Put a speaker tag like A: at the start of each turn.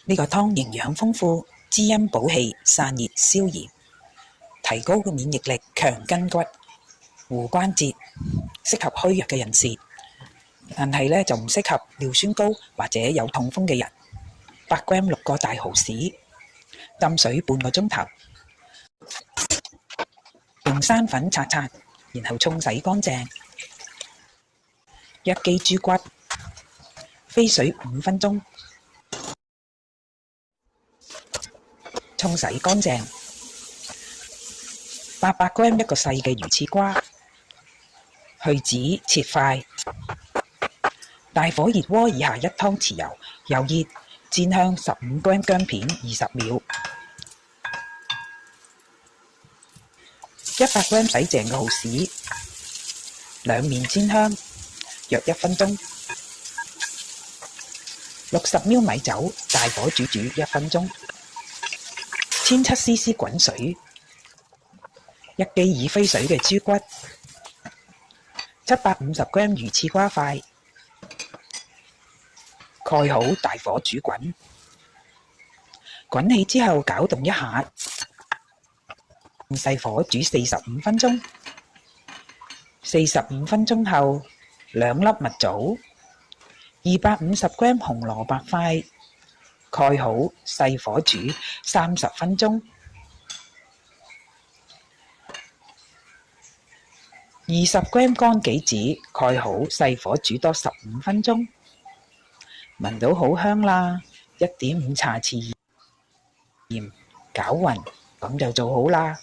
A: 呢個湯營養豐富，滋陰補氣，散熱消炎，提高個免疫力，強筋骨、護關節，適合虛弱嘅人士。但係咧就唔適合尿酸高或者有痛風嘅人。8g 6個大蠔豉，浸水半個鐘頭，用生粉擦擦，然後沖洗乾淨。一雞豬骨，飛水5分鐘，沖洗乾淨。800g 一個細嘅魚翅瓜，去籽切塊。大火熱鍋以下1湯匙油，油熱煎香15g 薑片20秒。100g 洗淨嘅蠔豉，兩面煎香約1分鐘。60ml 米酒，大火煮1分鐘。17cc 滾水，一雞已飛水嘅豬骨，750g 魚翅瓜塊，蓋好大火煮滾。滾起之後攪動一下，用細火煮45分鐘。45分鐘後，2粒蜜棗，250g 紅蘿蔔塊，蓋好細火煮30分鐘。20g 乾杞子，蓋好細火煮多15分鐘。聞到好香啦，1.5茶匙鹽攪勻，咁就做好啦。